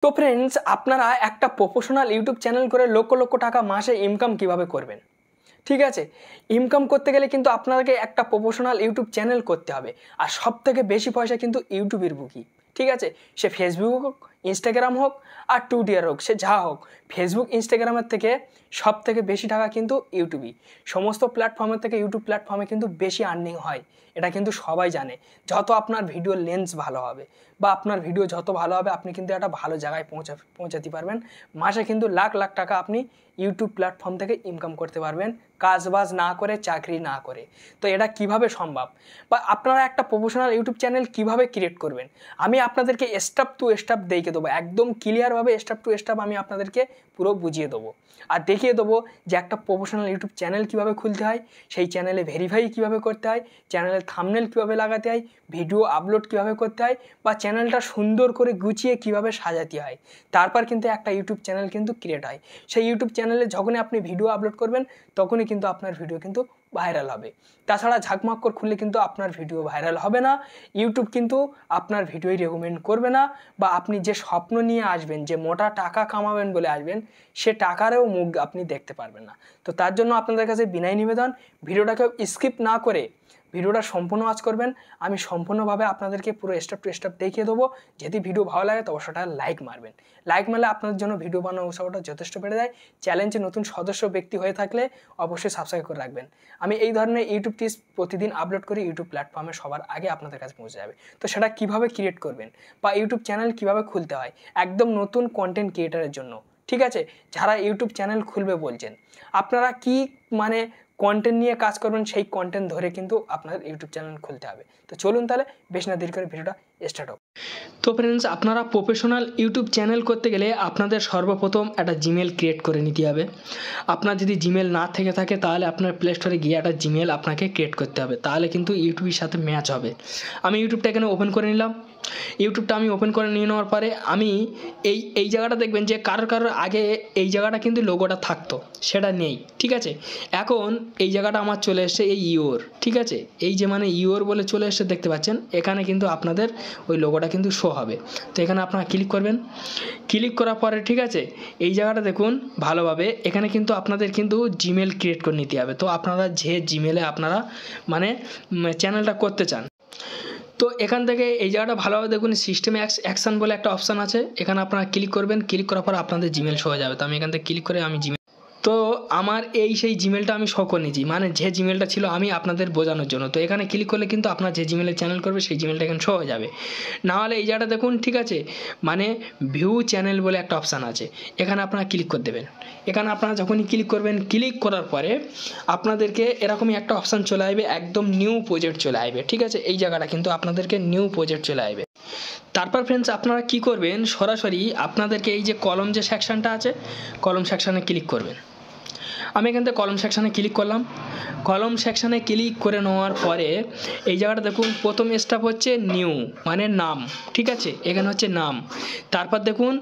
তো ফ্রেন্ডস, আপনারা একটা প্রফেশনাল ইউটিউব চ্যানেল করে লক্ষ লক্ষ টাকা মাসে ইনকাম কিভাবে করবেন? ঠিক আছে, ইনকাম করতে গেলে কিন্তু আপনাকে একটা প্রফেশনাল ইউটিউব চ্যানেল করতে হবে। আর সবথেকে বেশি পয়সা কিন্তু ইউটিউবের বুকি। ঠিক আছে, সে ফেসবুক হোক, ইনস্টাগ্রাম হোক, আর টুইটার হোক, সে যা হোক, ফেসবুক ইনস্টাগ্রামের থেকে সব থেকে বেশি টাকা কিন্তু ইউটিউবই। সমস্ত প্ল্যাটফর্মের থেকে ইউটিউব প্ল্যাটফর্মে কিন্তু বেশি আর্নিং হয়, এটা কিন্তু সবাই জানে। যত আপনার ভিডিও লেন্স ভালো হবে বা আপনার ভিডিও যত ভালো হবে, আপনি কিন্তু একটা ভালো জায়গায় পৌঁছাতে পারবেন। মাসে কিন্তু লাখ লাখ টাকা আপনি ইউটিউব প্ল্যাটফর্ম থেকে ইনকাম করতে পারবেন, কাজবাজ না করে, চাকরি না করে। তো এটা কিভাবে সম্ভব, বা আপনারা একটা প্রফেশনাল ইউটিউব চ্যানেল কিভাবে ক্রিয়েট করবেন, আমি আপনাদেরকে স্টেপ টু স্টেপ দেখিয়ে দেবো। একদম ক্লিয়ারভাবে স্টেপ টু স্টেপ আমি আপনাদেরকে পুরো বুঝিয়ে দেবো আর দেখিয়ে দেবো যে একটা প্রফেশনাল ইউটিউব চ্যানেল কিভাবে খুলতে হয়, সেই চ্যানেলে ভেরিফাই কিভাবে করতে হয়, চ্যানেলের থাম্বনেল কিভাবে লাগাতে হয়, ভিডিও আপলোড কিভাবে করতে হয়, বা চ্যানেলটা সুন্দর করে গুছিয়ে কিভাবে সাজাতে হয়। তারপর কিন্তু একটা ইউটিউব চ্যানেল কিন্তু ক্রিয়েট হয়। সেই ইউটিউব চ্যানেলে যখনই আপনি ভিডিও আপলোড করবেন, তখনই কিন্তু আপনার ভিডিও কিন্তু ভাইরাল হবে। তাছাড়া ঝাঁকমাক্কর খুললে কিন্তু আপনার ভিডিও ভাইরাল হবে না, ইউটিউব কিন্তু আপনার ভিডিওই রেকমেন্ড করবে না, বা আপনি যে স্বপ্ন নিয়ে আসবেন, যে মোটা টাকা কামাবেন বলে আসবেন, সে টাকারও মুখ আপনি দেখতে পারবেন না। তো তার জন্য আপনাদের কাছে বিনয় নিবেদন, ভিডিওটাকে স্কিপ না করে ভিডিওটা সম্পূর্ণ ওয়াচ করবেন। আমি সম্পূর্ণভাবে আপনাদেরকে পুরো স্টেপ টু স্টেপ দেখিয়ে দেবো। যদি ভিডিও ভালো লাগে তো অবশ্যই লাইক মারবেন। লাইক মারলে আপনাদের জন্য ভিডিও বানানোর উৎসাহটা যথেষ্ট বেড়ে যায়। চ্যালেঞ্জে নতুন সদস্য ব্যক্তি হয়ে থাকলে অবশ্যই সাবস্ক্রাইব করে রাখবেন। আমি এই ধরনের ইউটিউব টিপস প্রতিদিন আপলোড করি, ইউটিউব প্ল্যাটফর্মে সবার আগে আপনাদের কাছে পৌঁছে যাবে। তো সেটা কীভাবে ক্রিয়েট করবেন বা ইউটিউব চ্যানেল কীভাবে খুলতে হয় একদম নতুন কন্টেন্ট ক্রিয়েটারের জন্য, ঠিক আছে, যারা ইউটিউব চ্যানেল খুলবে বলছেন, আপনারা কি মানে কন্টেন্ট নিয়ে কাজ করবেন, সেই কন্টেন্ট ধরে কিন্তু আপনার ইউটিউব চ্যানেল খুলতে হবে। তো চলুন তাহলে বেশ না দেরি করে ভিডিওটা স্টার্ট হোক। তো ফ্রেন্ডস, আপনারা প্রফেশনাল ইউটিউব চ্যানেল করতে গেলে আপনাদের সর্বপ্রথম একটা জিমেল ক্রিয়েট করে নিতে হবে। আপনার যদি জিমেল না থেকে থাকে তাহলে আপনার প্লে স্টোরে গিয়ে একটা জিমেল আপনাকে ক্রিয়েট করতে হবে, তাহলে কিন্তু ইউটিউবের সাথে ম্যাচ হবে। আমি ইউটিউবটা এখানে ওপেন করে নিলাম। ইউটিউবটা আমি ওপেন করে নিয়ে নেওয়ার পরে আমি এই জায়গাটা দেখবেন যে কারোর আগে এই জায়গাটা কিন্তু লোগোটা থাকতো, সেটা নেই। ঠিক আছে, এখন এই জায়গাটা আমার চলে এসছে এই ইওর। ঠিক আছে, এই যে মানে ইওর বলে চলে এসছে দেখতে পাচ্ছেন, এখানে কিন্তু আপনাদের ওই লোগোটা কিন্তু শো হবে। তো এখানে আপনারা ক্লিক করবেন। ক্লিক করার পরে ঠিক আছে, এই জায়গাটা দেখুন ভালোভাবে, এখানে কিন্তু আপনাদের কিন্তু জিমেল ক্রিয়েট করে নিতে হবে। তো আপনারা যে জিমেলে আপনারা মানে চ্যানেলটা করতে চান, তো এখান থেকে এই জায়গাটা ভালোভাবে দেখুন, সিস্টেম অ্যাকশন বলে একটা অপশান আছে, এখানে আপনারা ক্লিক করবেন। ক্লিক করার পর আপনাদের জিমেল শো হয়ে যাবে। তো আমি এখান থেকে ক্লিক করে আমি জিমেল, তো আমার সেই জিমেলটা আমি শো করে নিয়েছি, মানে যে জিমেলটা ছিল আমি আপনাদের বোঝানোর জন্য। তো এখানে ক্লিক করলে কিন্তু আপনার যে জিমেলে চ্যানেল করবে সেই জিমেলটা এখানে শো হয়ে যাবে। নাহলে এই জায়গাটা দেখুন, ঠিক আছে, মানে ভিউ চ্যানেল বলে একটা অপশান আছে, এখানে আপনারা ক্লিক করে দেবেন। এখানে আপনারা যখনই ক্লিক করবেন, ক্লিক করার পরে আপনাদেরকে এরকমই একটা অপশান চলে আসবে, একদম নিউ প্রজেক্ট চলে আসবে। ঠিক আছে, এই জায়গাটা কিন্তু আপনাদেরকে নিউ প্রজেক্ট চলে আসবে। তারপর ফ্রেন্ডস, আপনারা কি করবেন, সরাসরি আপনাদেরকে এই যে কলম যে সেকশানটা আছে, কলম সেকশানে ক্লিক করবেন। আমি এখান থেকে কলম সেকশানে ক্লিক করলাম। কলম সেকশানে ক্লিক করে নেওয়ার পরে এই জায়গাটা দেখুন, প্রথম স্টেপ হচ্ছে নিউ মানে নাম। ঠিক আছে, এখানে হচ্ছে নাম। তারপর দেখুন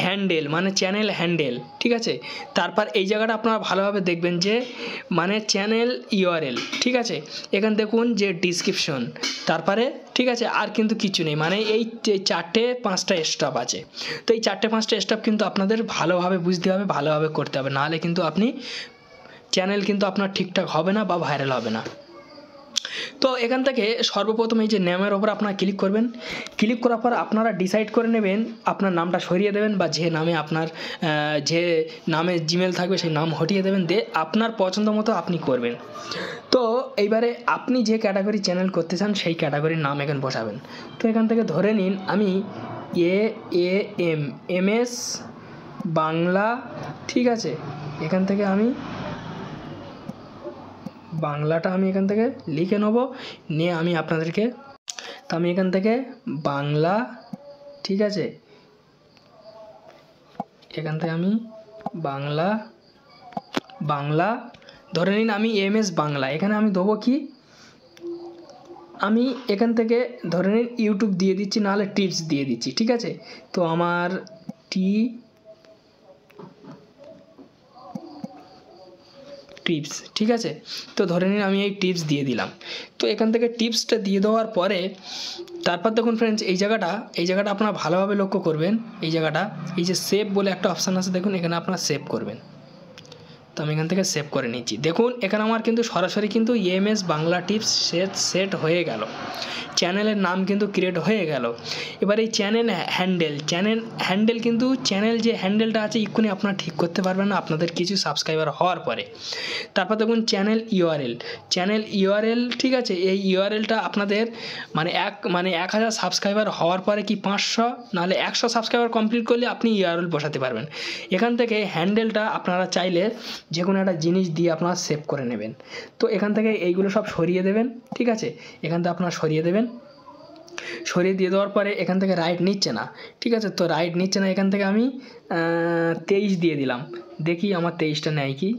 হ্যান্ডেল মানে চ্যানেল হ্যান্ডেল। ঠিক আছে, তারপর এই জায়গাটা আপনারা ভালোভাবে দেখবেন যে মানে চ্যানেল ইউআরএল। ঠিক আছে, এখানে দেখুন যে ডিসক্রিপশন, তারপরে ঠিক আছে আর কিন্তু কিছু নেই, মানে এই 4-5টা স্টেপ আছে। তো এই 4-5টা স্টেপ কিন্তু আপনাদের ভালোভাবে বুঝতে হবে, ভালোভাবে করতে হবে, নাহলে কিন্তু আপনি চ্যানেল কিন্তু আপনার ঠিকঠাক হবে না বা ভাইরাল হবে না। তো এখান থেকে সর্বপ্রথম এই যে নেমের ওপর আপনারা ক্লিক করবেন। ক্লিক করার পর আপনারা ডিসাইড করে নেবেন, আপনার নামটা সরিয়ে দেবেন, বা যে নামে আপনার যে নামে জিমেল থাকবে সেই নাম হটিয়ে দেবেন, দিয়ে আপনার পছন্দ মতো আপনি করবেন। তো এইবারে আপনি যে ক্যাটাগরি চ্যানেল করতে চান সেই ক্যাটাগরির নাম এখানে বসাবেন। তো এখান থেকে ধরে নিন আমি এমএস বাংলা। ঠিক আছে, এখান থেকে আমি বাংলাটা আমি এখান থেকে লিখে নেব, নিয়ে আমি আপনাদেরকে, তো আমি এখান থেকে বাংলা, ঠিক আছে, এখান থেকে আমি বাংলা ধরে নিন, আমি এমএস বাংলা, এখানে আমি দেবো কি, আমি এখান থেকে ধরে নিন ইউটিউব দিয়ে দিচ্ছি, নাহলে টিপস দিয়ে দিচ্ছি। ঠিক আছে, তো আমার টিপস, ঠিক আছে। তো ধরে নিন আমি এই টিপস দিয়ে দিলাম। তো এখান থেকে টিপসটা দিয়ে দেওয়ার পরে তারপর দেখুন ফ্রেন্ডস এই জায়গাটা আপনারা ভালোভাবে লক্ষ্য করবেন। এই জায়গাটা এই যে সেভ বলে একটা অপশান আছে দেখুন, এখানে আপনারা সেভ করবেন। তো আমি এখান থেকে সেভ করে নিচ্ছি। দেখুন এখানে আমার কিন্তু সরাসরি কিন্তু EMS বাংলা টিপস সেট হয়ে গেল, চ্যানেলের নাম কিন্তু ক্রিয়েট হয়ে গেল। এবার এই চ্যানেল হ্যান্ডেল কিন্তু চ্যানেল যে হ্যান্ডেলটা আছে এক্ষুনি আপনারা ঠিক করতে পারবেন না আপনাদের কিছু সাবস্ক্রাইবার হওয়ার পরে। তারপর দেখুন চ্যানেল ইউআরএল, ঠিক আছে। এই ইউআরএলটা আপনাদের মানে 1000 সাবস্ক্রাইবার হওয়ার পরে কি 500 নাহলে 100 সাবস্ক্রাইবার কমপ্লিট করলে আপনি ইউআরএল বসাতে পারবেন। এখান থেকে হ্যান্ডেলটা আপনারা চাইলে যে কোনো একটা জিনিস দিয়ে আপনারা সেভ করে নেবেন। তো এখান থেকে এইগুলো সব সরিয়ে দেবেন, ঠিক আছে। এখান থেকে আপনারা সরিয়ে দেবেন, সরিয়ে দিয়ে দেওয়ার পরে এখান থেকে রাইট নিচ্ছে না, ঠিক আছে। তো রাইট নিচ্ছে না, এখান থেকে আমি 23 দিয়ে দিলাম, দেখি আমার 23টা নেয় কি।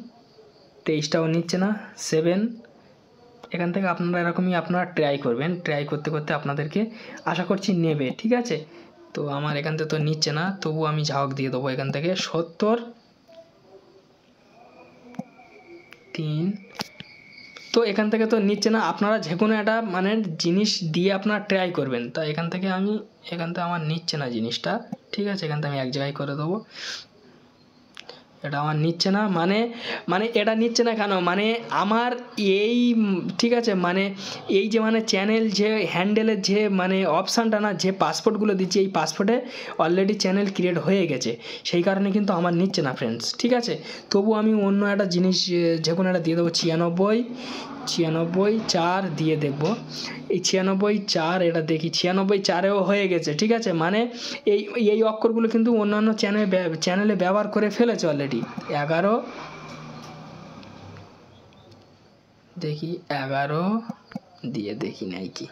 23টাও নিচ্ছে না, 7। এখান থেকে আপনারা এরকমই আপনারা ট্রাই করবেন, ট্রাই করতে করতে আপনাদেরকে আশা করছি নেবে, ঠিক আছে। তো আমার এখান থেকে তো নিচ্ছে না, তবু আমি ঝাঁক দিয়ে দেবো এখান থেকে 73। তো এখান থেকে তো নিচ্ছে না, আপনারা যে কোনো একটা মানে জিনিস দিয়ে আপনারা ট্রাই করবেন। তা এখান থেকে আমার নিচ্ছে না জিনিসটা, ঠিক আছে। এখান থেকে আমি এক জায়গায় করে দেবো, এটা আমার নিচ্ছে না, মানে এটা নিচ্ছে না কেন, মানে আমার এই, ঠিক আছে, মানে এই যে মানে চ্যানেল যে হ্যান্ডেলের যে মানে অপশানটা না, যে পাসপোর্টগুলো দিচ্ছে এই পাসপোর্টে অলরেডি চ্যানেল ক্রিয়েট হয়ে গেছে, সেই কারণে কিন্তু আমার নিচ্ছে না ফ্রেন্ডস, ঠিক আছে। তবু আমি অন্য একটা জিনিস যে কোনো একটা দিয়ে দেবো, 96 দিয়ে দেখবো। এই 96 এটা দেখি 96 হয়ে গেছে, ঠিক আছে। মানে এই অক্ষরগুলো কিন্তু অন্যান্য চ্যানেলে ব্যবহার করে ফেলেছে অলরেডি। 11 দেখি 11 দিয়ে দেখি নাই কি,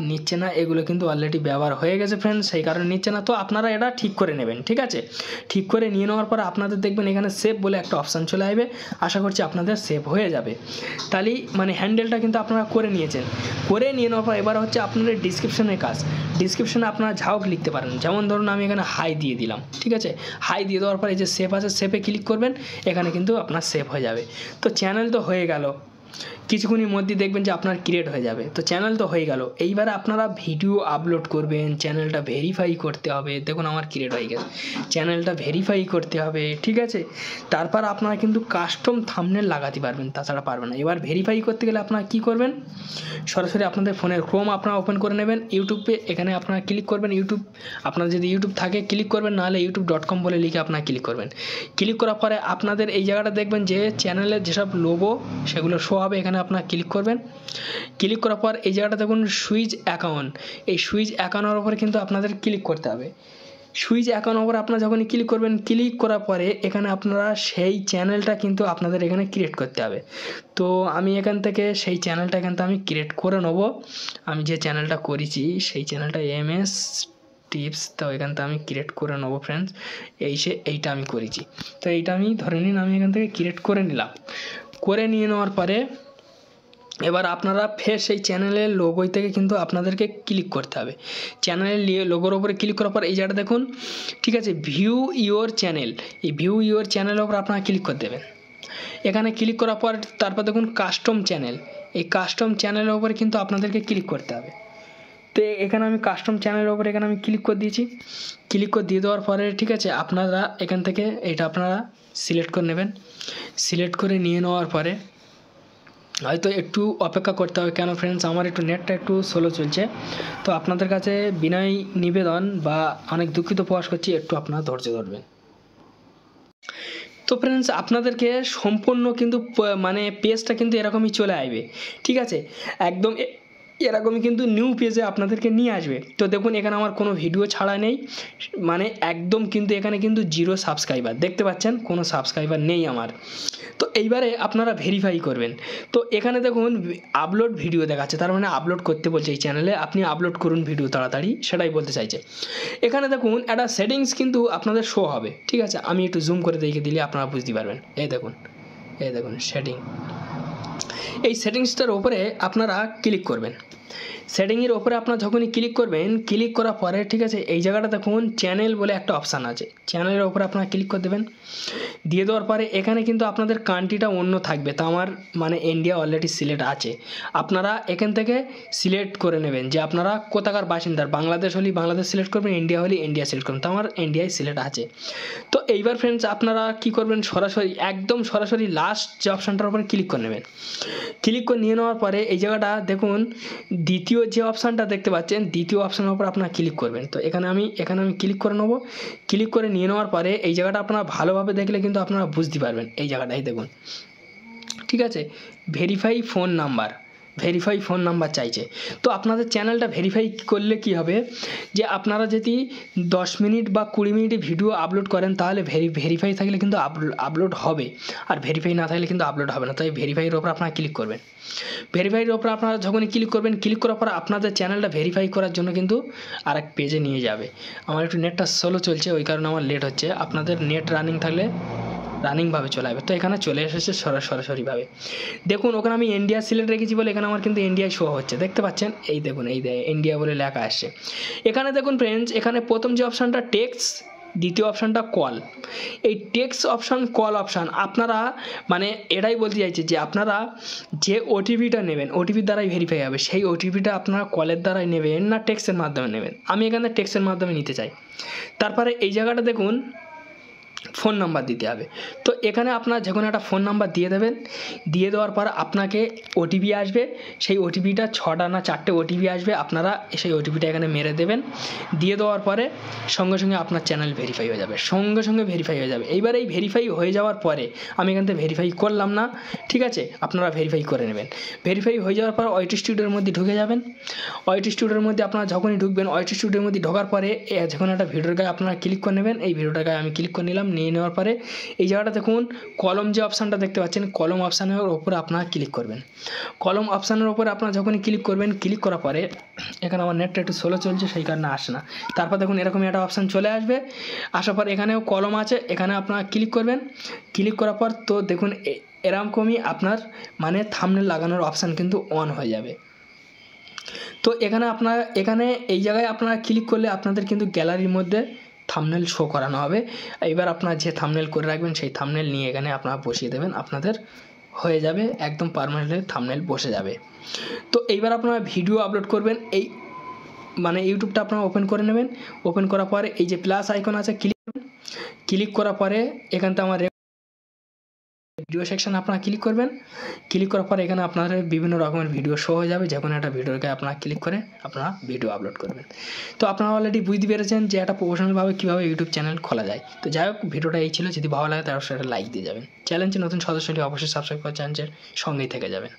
নিচ্ছে না। এগুলো কিন্তু অলরেডি ব্যবহার হয়ে গেছে ফ্রেন্ডস, সেই কারণে নিচ্ছে না। তো আপনারা এটা ঠিক করে নেবেন, ঠিক আছে। ঠিক করে নিয়ে নেওয়ার পর আপনাদের দেখবেন এখানে সেভ বলে একটা অপশান চলে আসবে, আশা করছি আপনাদের সেভ হয়ে যাবে। তাহলেই মানে হ্যান্ডেলটা কিন্তু আপনারা করে নিয়েছেন। করে নিয়ে নেওয়ার পর এবার হচ্ছে আপনাদের ডিসক্রিপশনের কাজ। ডিসক্রিপশনে আপনারা ঝাউক লিখতে পারেন, যেমন ধরুন আমি এখানে হাই দিয়ে দিলাম, ঠিক আছে। হাই দিয়ে দেওয়ার পর এই যে সেভ আছে, সেভে ক্লিক করবেন, এখানে কিন্তু আপনার সেভ হয়ে যাবে। তো চ্যানেল তো হয়ে গেল, কিছুক্ষণের মধ্যে দেখবেন যে আপনার ক্রিয়েট হয়ে যাবে। তো চ্যানেল তো হয়ে গেল, এইবারে আপনারা ভিডিও আপলোড করবেন, চ্যানেলটা ভেরিফাই করতে হবে। দেখুন আমার ক্রিয়েট হয়ে গেছে, চ্যানেলটা ভেরিফাই করতে হবে, ঠিক আছে। তারপর আপনারা কিন্তু কাস্টম থাম্বনেল লাগাতে পারবেন, তাছাড়া পারবেন না। এবার ভেরিফাই করতে গেলে আপনারা কী করবেন, সরাসরি আপনাদের ফোনের ক্রোম আপনারা ওপেন করে নেবেন, ইউটিউবে এখানে আপনারা ক্লিক করবেন। ইউটিউব আপনার যদি ইউটিউব থাকে ক্লিক করবেন, নাহলে youtube.com বলে লিখে আপনারা ক্লিক করবেন। ক্লিক করার পরে আপনাদের এই জায়গাটা দেখবেন যে চ্যানেলের যেসব লোগো সেগুলো শো হবে, এখানে আপনারা ক্লিক করবেন। ক্লিক করার পর এই জায়গাটা দেখুন সুইচ অ্যাকাউন্ট, এই সুইচ অ্যাকাউন্টের উপরে কিন্তু আপনাদের ক্লিক করতে হবে। সুইচ অ্যাকাউন্ট উপরে আপনারা যখনই ক্লিক করবেন, ক্লিক করার পরে এখানে আপনারা সেই চ্যানেলটা কিন্তু আপনাদের এখানে ক্রিয়েট করতে হবে। তো আমি এখান থেকে সেই চ্যানেলটা এখান থেকে আমি ক্রিয়েট করে নেব। আমি যে চ্যানেলটা করেছি সেই চ্যানেলটা EMS টিপস, তো এখান থেকে আমি ক্রিয়েট করে নেবো ফ্রেন্ডস। এইটা আমি করেছি, তো এইটা আমি ধরে নিন আমি এখান থেকে ক্রিয়েট করে নিলাম। করে নিয়ে নেওয়ার পরে এবার আপনারা ফের সেই চ্যানেলের লোগোই থেকে কিন্তু আপনাদেরকে ক্লিক করতে হবে। চ্যানেলের লোগোর ওপরে ক্লিক করার পর এই জায়গাটা দেখুন, ঠিক আছে, ভিউ ইওর চ্যানেল, এই ভিউ ইওর চ্যানেলের ওপর আপনারা ক্লিক করে দেবেন। এখানে ক্লিক করার পর তারপর দেখুন কাস্টম চ্যানেল, এই কাস্টম চ্যানেলের ওপরে কিন্তু আপনাদেরকে ক্লিক করতে হবে। তো এখানে আমি কাস্টম চ্যানেলের ওপরে এখানে আমি ক্লিক করে দিয়েছি। ক্লিক করে দিয়ে দেওয়ার পরে ঠিক আছে, আপনারা এখান থেকে এটা আপনারা সিলেক্ট করে নেবেন। সিলেক্ট করে নিয়ে নেওয়ার পরে হয়তো একটু অপেক্ষা করতে হবে, কেন ফ্রেন্ডস আমার একটু নেটটা একটু স্লো চলছে। তো আপনাদের কাছে বিনয় নিবেদন বা অনেক দুঃখিত প্রকাশ করছি, একটু আপনারা ধৈর্য ধরবেন। তো ফ্রেন্ডস আপনাদেরকে সম্পূর্ণ কিন্তু মানে পেজটা কিন্তু এরকমই চলে আসবে, ঠিক আছে, একদম এরকমই কিন্তু নিউ পেজে আপনাদেরকে নিয়ে আসবে। তো দেখুন এখানে আমার কোনো ভিডিও ছাড়া নেই, মানে একদম কিন্তু এখানে কিন্তু 0 সাবস্ক্রাইবার দেখতে পাচ্ছেন, কোনো সাবস্ক্রাইবার নেই আমার। তো এইবারে আপনারা ভেরিফাই করবেন। তো এখানে দেখুন আপলোড ভিডিও দেখাচ্ছে, তার মানে আপলোড করতে বলছে এই চ্যানেলে, আপনি আপলোড করুন ভিডিও তাড়াতাড়ি, সেটাই বলতে চাইছে। এখানে দেখুন একটা সেটিংস কিন্তু আপনাদের শো হবে, ঠিক আছে, আমি একটু জুম করে দেখে দিলে আপনারা বুঝতে পারবেন। এই দেখুন সেটিং, এই সেটিংসটার উপরে আপনারা ক্লিক করবেন। সেটিংয়ের ওপরে আপনার যখনই ক্লিক করবেন, ক্লিক করার পরে ঠিক আছে এই জায়গাটা দেখুন চ্যানেল বলে একটা অপশান আছে, চ্যানেলের ওপরে আপনারা ক্লিক করে দেবেন। দিয়ে দেওয়ার পরে এখানে কিন্তু আপনাদের কান্ট্রিটা অন্য থাকবে, তো আমার মানে ইন্ডিয়া অলরেডি সিলেক্ট আছে। আপনারা এখান থেকে সিলেক্ট করে নেবেন যে আপনারা কোথাকার বাসিন্দার, বাংলাদেশ হলে বাংলাদেশ সিলেক্ট করবেন, ইন্ডিয়া হলে ইন্ডিয়া সিলেক্ট করবেন, তো আমার ইন্ডিয়ায় সিলেক্ট আছে। তো এইবার ফ্রেন্ডস আপনারা কি করবেন, সরাসরি একদম সরাসরি লাস্ট যে অপশানটার উপরে ক্লিক করে নেবেন। ক্লিক করে নিয়ে নেওয়ার পরে এই জায়গাটা দেখুন দ্বিতীয় যে অপশানটা দেখতে পাচ্ছেন, দ্বিতীয় অপশানের উপর আপনারা ক্লিক করবেন। তো এখানে আমি ক্লিক করে নেবো। ক্লিক করে নিয়ে নেওয়ার পরে এই জায়গাটা আপনারা ভালোভাবে দেখলে কিন্তু আপনারা বুঝতে পারবেন। এই জায়গাটাই দেখুন, ঠিক আছে, ভেরিফাই ফোন নাম্বার চাইছে। তো আপনাদের চ্যানেলটা ভেরিফাই করলে কি হবে, যে আপনারা যদি 10 মিনিট বা 20 মিনিটে ভিডিও আপলোড করেন তাহলে ভেরিফাই থাকলে কিন্তু আপলোড হবে, আর ভেরিফাই না থাকলে কিন্তু আপলোড হবে না। তাই ভেরিফাইয়ের ওপর আপনারা ক্লিক করবেন। ভেরিফাইয়ের ওপর আপনারা যখনই ক্লিক করবেন, ক্লিক করার পর আপনাদের চ্যানেলটা ভেরিফাই করার জন্য কিন্তু আরেক পেজে নিয়ে যাবে। আমার একটু নেটটা স্লো চলছে, ওই কারণে আমার লেট হচ্ছে। আপনাদের নেট রানিং থাকলে রানিংভাবে চলে আসবে। তো এখানে চলে এসেছে সরাসরিভাবে। দেখুন ওখানে আমি ইন্ডিয়া সিলেক্ট রেখেছি বলে এখানে আমার কিন্তু ইন্ডিয়ায় শো হচ্ছে, দেখতে পাচ্ছেন। এই দেখুন, এই ইন্ডিয়া বলে লেখা আসছে। এখানে দেখুন ফ্রেন্ডস, এখানে প্রথম যে অপশানটা টেক্সট, দ্বিতীয় অপশানটা কল। এই টেক্সট অপশান, কল অপশান আপনারা মানে এটাই বলতে চাইছে যে আপনারা যে ওটিপিটা নেবেন, ওটিপির দ্বারাই ভেরিফাই হবে, সেই ওটিপিটা আপনারা কলের দ্বারাই নেবেন না টেক্সটের মাধ্যমে নেবেন। আমি এখানে টেক্সটের মাধ্যমে নিতে চাই। তারপরে এই জায়গাটা দেখুন ফোন নাম্বার দিতে হবে। তো এখানে আপনার যে কোনো একটা ফোন নাম্বার দিয়ে দেবেন। দিয়ে দেওয়ার পর আপনাকে ওটিপি আসবে, সেই ওটিপিটা 6টা না 4টে ওটিপি আসবে, আপনারা সেই ওটিপিটা এখানে মেরে দেবেন। দিয়ে দেওয়ার পরে সঙ্গে সঙ্গে আপনার চ্যানেল ভেরিফাই হয়ে যাবে, সঙ্গে সঙ্গে ভেরিফাই হয়ে যাবে। এইবার এই ভেরিফাই হয়ে যাওয়ার পরে আমি এখান থেকে ভেরিফাই করলাম না, ঠিক আছে, আপনারা ভেরিফাই করে নেবেন। ভেরিফাই হয়ে যাওয়ার পর ওয়াইটি স্টুডিওর মধ্যে ঢুকে যাবেন। ওয়াইটি স্টুডিওর মধ্যে আপনারা যখনই ঢুকবেন, ওয়াইটি স্টুডিওর মধ্যে ঢোকার পরে যে কোনো একটা ভিডিওর গায়ে আপনারা ক্লিক করে নেবেন। এই ভিডিওটার গায়ে আমি ক্লিক করে নিলাম। নিয়ে নেওয়ার পরে এই জায়গাটা দেখুন কলম যে অপশানটা দেখতে পাচ্ছেন, কলম অপশানের উপরে আপনারা ক্লিক করবেন। কলম অপশানের উপরে আপনারা যখনই ক্লিক করবেন, ক্লিক করার পরে এখানে আমার নেটটা একটু স্লো চলছে সেই কারণে আসে না। তারপর দেখুন এরকম একটা অপশান চলে আসবে। আসার পর এখানেও কলম আছে, এখানে আপনারা ক্লিক করবেন। ক্লিক করার পর তো দেখুন এরকমই আপনার মানে থাম্বনেল লাগানোর অপশান কিন্তু অন হয়ে যাবে। তো এখানে এই জায়গায় আপনারা ক্লিক করলে আপনাদের কিন্তু গ্যালারির মধ্যে থাম্বনেল শো করানো হবে। এবার আপনারা যে থাম্বনেল করে রাখবেন সেই থাম্বনেল নিয়ে এখানে আপনারা বসিয়ে দেবেন, আপনাদের হয়ে যাবে, একদম পার্মানেন্টলি থাম্বনেল বসে যাবে। তো এইবার আপনারা ভিডিও আপলোড করবেন, এই মানে ইউটিউবটা আপনারা ওপেন করে নেবেন। ওপেন করার পরে এই যে প্লাস আইকন আছে, ক্লিক করার পরে এখান থেকে আমার ভিডিও সেকশানে আপনারা ক্লিক করবেন। ক্লিক করার পরে এখানে আপনাদের বিভিন্ন রকমের ভিডিও শো হয়ে যাবে, যে কোনো একটা ভিডিওকে আপনারা ক্লিক করে আপনারা ভিডিও আপলোড করবেন। তো আপনারা অলরেডি বুঝতে পেরেছেন যে একটা প্রফেশনালভাবে কীভাবে ইউটিউব চ্যানেল খোলা যায়। তো যাই হোক, ভিডিওটা এই ছিল। যদি ভালো লাগে তাহলে সেটা লাইক দিয়ে যাবেন। চ্যানেলটি নতুন সদস্যটি অবশ্যই সাবস্ক্রাইব করে চ্যানেলের সঙ্গেই থেকে যাবেন।